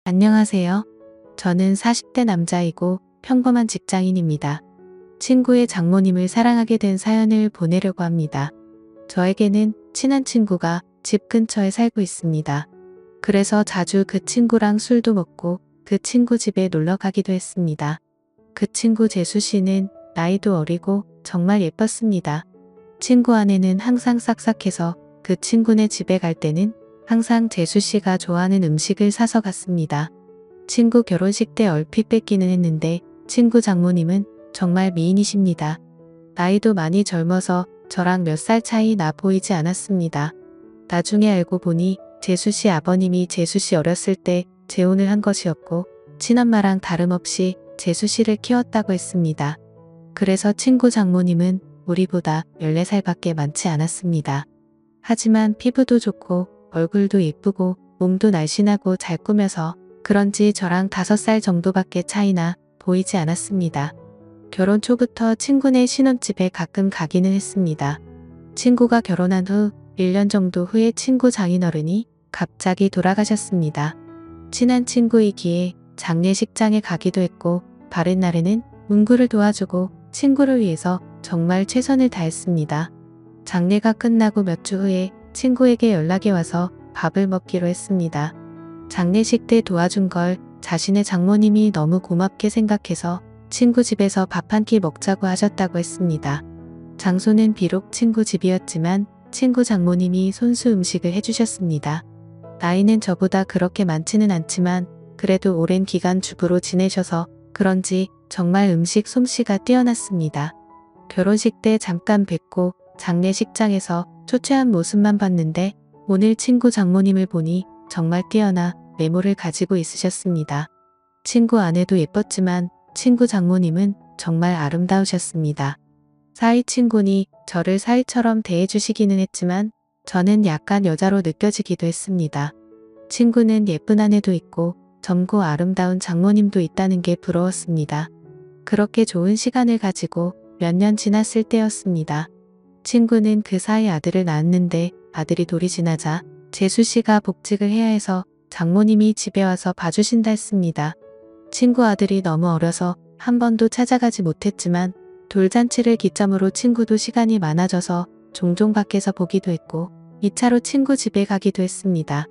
안녕하세요. 저는 40대 남자이고 평범한 직장인입니다. 친구의 장모님을 사랑하게 된 사연을 보내려고 합니다. 저에게는 친한 친구가 집 근처에 살고 있습니다. 그래서 자주 그 친구랑 술도 먹고 그 친구 집에 놀러 가기도 했습니다. 그 친구 재수 씨는 나이도 어리고 정말 예뻤습니다. 친구 아내는 항상 싹싹해서 그 친구네 집에 갈 때는 항상 재수 씨가 좋아하는 음식을 사서 갔습니다. 친구 결혼식 때 얼핏 뵙기는 했는데 친구 장모님은 정말 미인이십니다. 나이도 많이 젊어서 저랑 몇 살 차이 나 보이지 않았습니다. 나중에 알고 보니 재수 씨 아버님이 재수 씨 어렸을 때 재혼을 한 것이었고 친엄마랑 다름없이 재수 씨를 키웠다고 했습니다. 그래서 친구 장모님은 우리보다 14살밖에 많지 않았습니다. 하지만 피부도 좋고 얼굴도 예쁘고 몸도 날씬하고 잘 꾸며서 그런지 저랑 5살 정도밖에 차이나 보이지 않았습니다. 결혼 초부터 친구네 신혼집에 가끔 가기는 했습니다. 친구가 결혼한 후 1년 정도 후에 친구 장인어른이 갑자기 돌아가셨습니다. 친한 친구이기에 장례식장에 가기도 했고 바른 날에는 운구를 도와주고 친구를 위해서 정말 최선을 다했습니다. 장례가 끝나고 몇 주 후에 친구에게 연락이 와서 밥을 먹기로 했습니다. 장례식 때 도와준 걸 자신의 장모님이 너무 고맙게 생각해서 친구 집에서 밥 한 끼 먹자고 하셨다고 했습니다. 장소는 비록 친구 집이었지만 친구 장모님이 손수 음식을 해주셨습니다. 나이는 저보다 그렇게 많지는 않지만 그래도 오랜 기간 주부로 지내셔서 그런지 정말 음식 솜씨가 뛰어났습니다. 결혼식 때 잠깐 뵙고 장례식장에서 초췌한 모습만 봤는데 오늘 친구 장모님을 보니 정말 뛰어나 외모를 가지고 있으셨습니다. 친구 아내도 예뻤지만 친구 장모님은 정말 아름다우셨습니다. 사이 친구니 저를 사위처럼 대해주시기는 했지만 저는 약간 여자로 느껴지기도 했습니다. 친구는 예쁜 아내도 있고 젊고 아름다운 장모님도 있다는 게 부러웠습니다. 그렇게 좋은 시간을 가지고 몇 년 지났을 때였습니다. 친구는 그 사이 아들을 낳았는데 아들이 돌이 지나자 재수 씨가 복직을 해야 해서 장모님이 집에 와서 봐주신다 했습니다. 친구 아들이 너무 어려서 한 번도 찾아가지 못했지만 돌잔치를 기점으로 친구도 시간이 많아져서 종종 밖에서 보기도 했고 2차로 친구 집에 가기도 했습니다.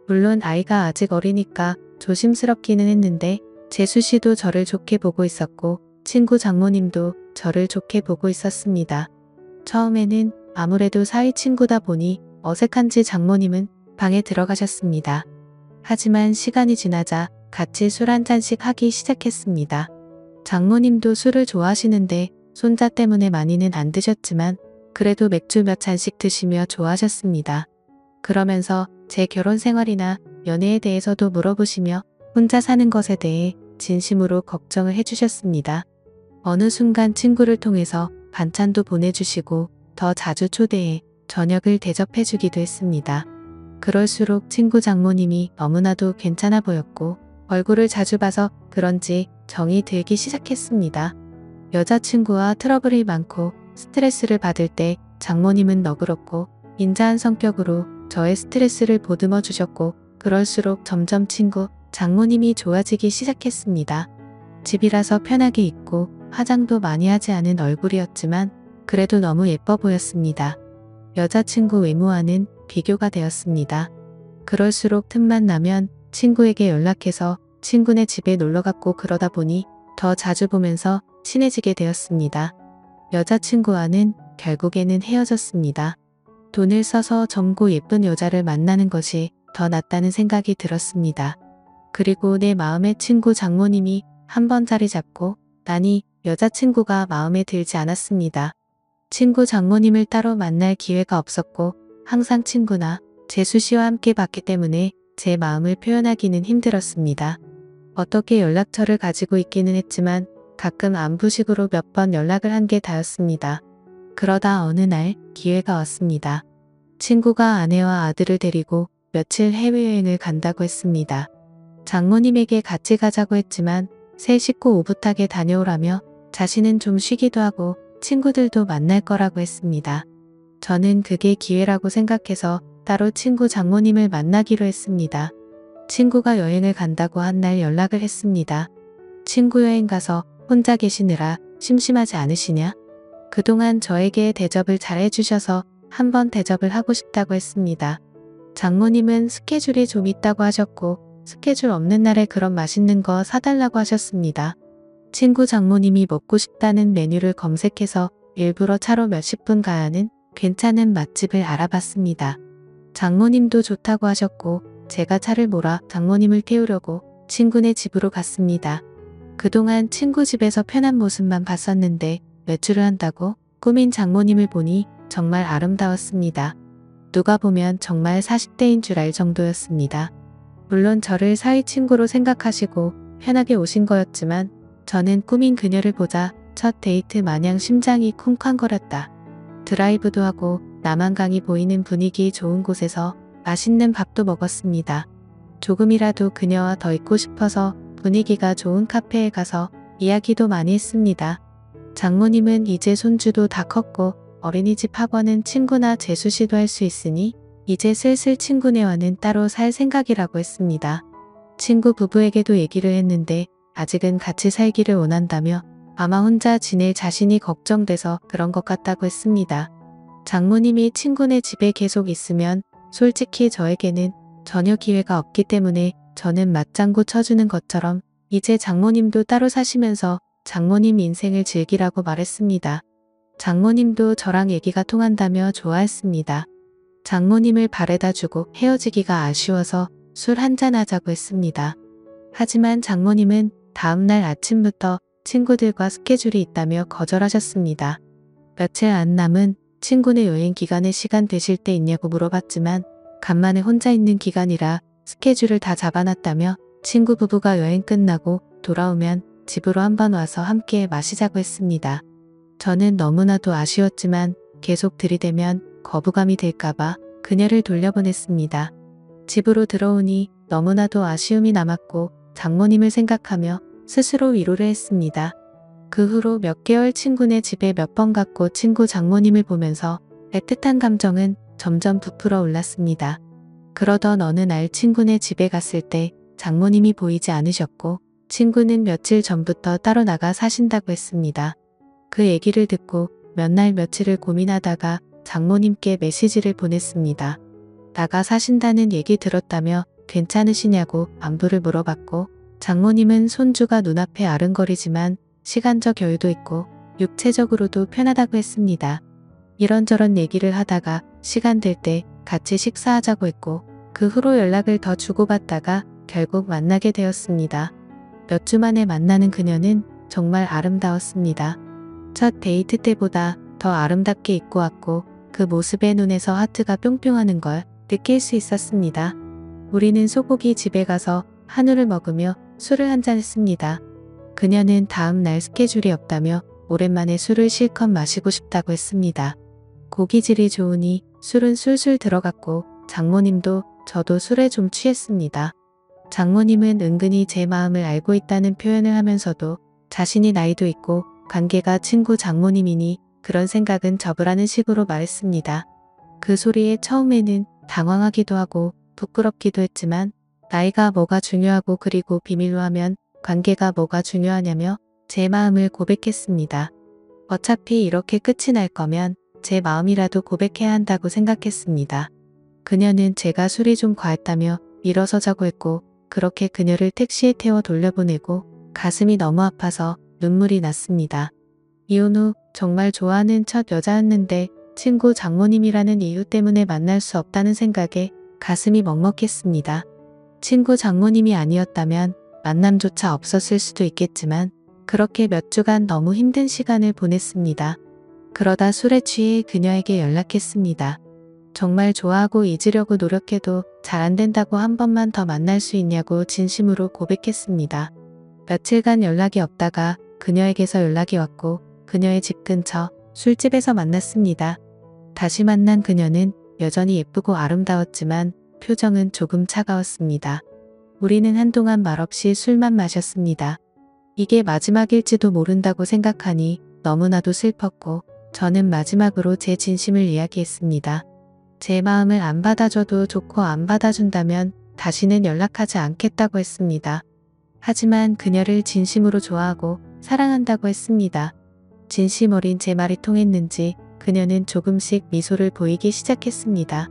물론 아이가 아직 어리니까 조심스럽기는 했는데 재수 씨도 저를 좋게 보고 있었고 친구 장모님도 저를 좋게 보고 있었습니다. 처음에는 아무래도 사위 친구다 보니 어색한지 장모님은 방에 들어가셨습니다. 하지만 시간이 지나자 같이 술 한 잔씩 하기 시작했습니다. 장모님도 술을 좋아하시는데 손자 때문에 많이는 안 드셨지만 그래도 맥주 몇 잔씩 드시며 좋아하셨습니다. 그러면서 제 결혼 생활이나 연애에 대해서도 물어보시며 혼자 사는 것에 대해 진심으로 걱정을 해주셨습니다. 어느 순간 친구를 통해서 반찬도 보내주시고 더 자주 초대해 저녁을 대접해주기도 했습니다. 그럴수록 친구 장모님이 너무나도 괜찮아 보였고 얼굴을 자주 봐서 그런지 정이 들기 시작했습니다. 여자친구와 트러블이 많고 스트레스를 받을 때 장모님은 너그럽고 인자한 성격으로 저의 스트레스를 보듬어 주셨고 그럴수록 점점 친구 장모님이 좋아지기 시작했습니다. 집이라서 편하게 있고 화장도 많이 하지 않은 얼굴이었지만 그래도 너무 예뻐 보였습니다. 여자친구 외모와는 비교가 되었습니다. 그럴수록 틈만 나면 친구에게 연락해서 친구네 집에 놀러갔고 그러다 보니 더 자주 보면서 친해지게 되었습니다. 여자친구와는 결국에는 헤어졌습니다. 돈을 써서 젊고 예쁜 여자를 만나는 것이 더 낫다는 생각이 들었습니다. 그리고 내 마음의 친구 장모님이 한 번 자리 잡고 나니 여자친구가 마음에 들지 않았습니다. 친구 장모님을 따로 만날 기회가 없었고 항상 친구나 재수 씨와 함께 봤기 때문에 제 마음을 표현하기는 힘들었습니다. 어떻게 연락처를 가지고 있기는 했지만 가끔 안부식으로 몇 번 연락을 한 게 다였습니다. 그러다 어느 날 기회가 왔습니다. 친구가 아내와 아들을 데리고 며칠 해외여행을 간다고 했습니다. 장모님에게 같이 가자고 했지만 새 식구 오붓하게 다녀오라며 자신은 좀 쉬기도 하고 친구들도 만날 거라고 했습니다. 저는 그게 기회라고 생각해서 따로 친구 장모님을 만나기로 했습니다. 친구가 여행을 간다고 한 날 연락을 했습니다. 친구 여행 가서 혼자 계시느라 심심하지 않으시냐? 그동안 저에게 대접을 잘 해주셔서 한번 대접을 하고 싶다고 했습니다. 장모님은 스케줄이 좀 있다고 하셨고 스케줄 없는 날에 그런 맛있는 거 사달라고 하셨습니다. 친구 장모님이 먹고 싶다는 메뉴를 검색해서 일부러 차로 몇십 분 가야 하는 괜찮은 맛집을 알아봤습니다. 장모님도 좋다고 하셨고 제가 차를 몰아 장모님을 태우려고 친구네 집으로 갔습니다. 그동안 친구 집에서 편한 모습만 봤었는데 외출을 한다고 꾸민 장모님을 보니 정말 아름다웠습니다. 누가 보면 정말 40대인 줄 알 정도였습니다. 물론 저를 사위 친구로 생각하시고 편하게 오신 거였지만 저는 꾸민 그녀를 보자 첫 데이트 마냥 심장이 쿵쾅거렸다. 드라이브도 하고 남한강이 보이는 분위기 좋은 곳에서 맛있는 밥도 먹었습니다. 조금이라도 그녀와 더 있고 싶어서 분위기가 좋은 카페에 가서 이야기도 많이 했습니다. 장모님은 이제 손주도 다 컸고 어린이집 학원은 친구나 재수시도 할 수 있으니 이제 슬슬 친구네와는 따로 살 생각이라고 했습니다. 친구 부부에게도 얘기를 했는데 아직은 같이 살기를 원한다며 아마 혼자 지낼 자신이 걱정돼서 그런 것 같다고 했습니다. 장모님이 친구네 집에 계속 있으면 솔직히 저에게는 전혀 기회가 없기 때문에 저는 맞장구 쳐주는 것처럼 이제 장모님도 따로 사시면서 장모님 인생을 즐기라고 말했습니다. 장모님도 저랑 얘기가 통한다며 좋아했습니다. 장모님을 바래다 주고 헤어지기가 아쉬워서 술 한잔 하자고 했습니다. 하지만 장모님은 다음날 아침부터 친구들과 스케줄이 있다며 거절하셨습니다. 며칠 안 남은 친구네 여행 기간에 시간 되실 때 있냐고 물어봤지만 간만에 혼자 있는 기간이라 스케줄을 다 잡아놨다며 친구 부부가 여행 끝나고 돌아오면 집으로 한번 와서 함께 마시자고 했습니다. 저는 너무나도 아쉬웠지만 계속 들이대면 거부감이 될까봐 그녀를 돌려보냈습니다. 집으로 들어오니 너무나도 아쉬움이 남았고 장모님을 생각하며 스스로 위로를 했습니다. 그 후로 몇 개월 친구네 집에 몇 번 갔고 친구 장모님을 보면서 애틋한 감정은 점점 부풀어 올랐습니다. 그러던 어느 날 친구네 집에 갔을 때 장모님이 보이지 않으셨고 친구는 며칠 전부터 따로 나가 사신다고 했습니다. 그 얘기를 듣고 몇 날 며칠을 고민하다가 장모님께 메시지를 보냈습니다. 나가 사신다는 얘기 들었다며 괜찮으시냐고 안부를 물어봤고 장모님은 손주가 눈앞에 아른거리지만 시간적 여유도 있고 육체적으로도 편하다고 했습니다. 이런저런 얘기를 하다가 시간 될 때 같이 식사하자고 했고 그 후로 연락을 더 주고받다가 결국 만나게 되었습니다. 몇 주 만에 만나는 그녀는 정말 아름다웠습니다. 첫 데이트 때보다 더 아름답게 입고 왔고 그 모습에 눈에서 하트가 뿅뿅하는 걸 느낄 수 있었습니다. 우리는 소고기 집에 가서 한우를 먹으며 술을 한잔했습니다. 그녀는 다음 날 스케줄이 없다며 오랜만에 술을 실컷 마시고 싶다고 했습니다. 고기질이 좋으니 술은 술술 들어갔고 장모님도 저도 술에 좀 취했습니다. 장모님은 은근히 제 마음을 알고 있다는 표현을 하면서도 자신이 나이도 있고 관계가 친구 장모님이니 그런 생각은 접으라는 식으로 말했습니다. 그 소리에 처음에는 당황하기도 하고 부끄럽기도 했지만 나이가 뭐가 중요하고 그리고 비밀로 하면 관계가 뭐가 중요하냐며 제 마음을 고백했습니다. 어차피 이렇게 끝이 날 거면 제 마음이라도 고백해야 한다고 생각했습니다. 그녀는 제가 술이 좀 과했다며 일어서자고 했고 그렇게 그녀를 택시에 태워 돌려보내고 가슴이 너무 아파서 눈물이 났습니다. 이혼 후 정말 좋아하는 첫 여자였는데 친구 장모님이라는 이유 때문에 만날 수 없다는 생각에 가슴이 먹먹했습니다. 친구 장모님이 아니었다면 만남조차 없었을 수도 있겠지만 그렇게 몇 주간 너무 힘든 시간을 보냈습니다. 그러다 술에 취해 그녀에게 연락했습니다. 정말 좋아하고 잊으려고 노력해도 잘 안 된다고 한 번만 더 만날 수 있냐고 진심으로 고백했습니다. 며칠간 연락이 없다가 그녀에게서 연락이 왔고 그녀의 집 근처 술집에서 만났습니다. 다시 만난 그녀는 여전히 예쁘고 아름다웠지만 표정은 조금 차가웠습니다. 우리는 한동안 말없이 술만 마셨습니다. 이게 마지막일지도 모른다고 생각하니 너무나도 슬펐고 저는 마지막으로 제 진심을 이야기했습니다. 제 마음을 안 받아줘도 좋고 안 받아준다면 다시는 연락하지 않겠다고 했습니다. 하지만 그녀를 진심으로 좋아하고 사랑한다고 했습니다. 진심 어린 제 말이 통했는지 그녀는 조금씩 미소를 보이기 시작했습니다.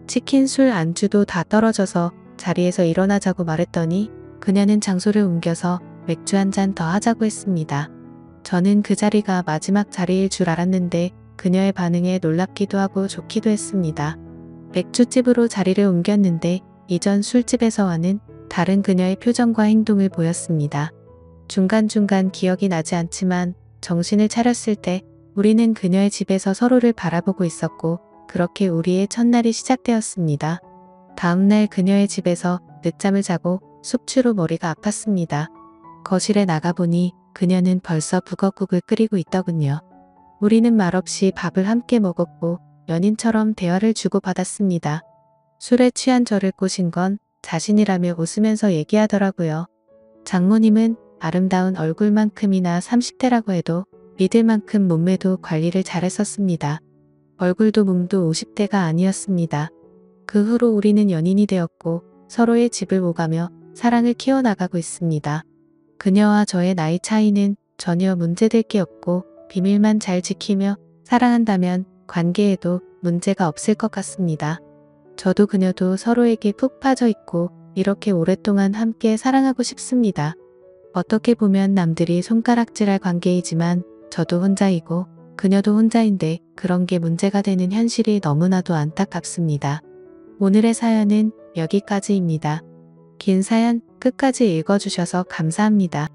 치킨, 술, 안주도 다 떨어져서 자리에서 일어나자고 말했더니 그녀는 장소를 옮겨서 맥주 한 잔 더 하자고 했습니다. 저는 그 자리가 마지막 자리일 줄 알았는데 그녀의 반응에 놀랍기도 하고 좋기도 했습니다. 맥주집으로 자리를 옮겼는데 이전 술집에서와는 다른 그녀의 표정과 행동을 보였습니다. 중간중간 기억이 나지 않지만 정신을 차렸을 때 우리는 그녀의 집에서 서로를 바라보고 있었고 그렇게 우리의 첫날이 시작되었습니다. 다음날 그녀의 집에서 늦잠을 자고 숙취로 머리가 아팠습니다. 거실에 나가보니 그녀는 벌써 북엇국을 끓이고 있더군요. 우리는 말없이 밥을 함께 먹었고 연인처럼 대화를 주고받았습니다. 술에 취한 저를 꼬신 건 자신이라며 웃으면서 얘기하더라고요. 장모님은 아름다운 얼굴만큼이나 30대라고 해도 믿을 만큼 몸매도 관리를 잘했었습니다. 얼굴도 몸도 50대가 아니었습니다. 그 후로 우리는 연인이 되었고 서로의 집을 오가며 사랑을 키워나가고 있습니다. 그녀와 저의 나이 차이는 전혀 문제될 게 없고 비밀만 잘 지키며 사랑한다면 관계에도 문제가 없을 것 같습니다. 저도 그녀도 서로에게 푹 빠져 있고 이렇게 오랫동안 함께 사랑하고 싶습니다. 어떻게 보면 남들이 손가락질할 관계이지만 저도 혼자이고 그녀도 혼자인데 그런 게 문제가 되는 현실이 너무나도 안타깝습니다. 오늘의 사연은 여기까지입니다. 긴 사연 끝까지 읽어주셔서 감사합니다.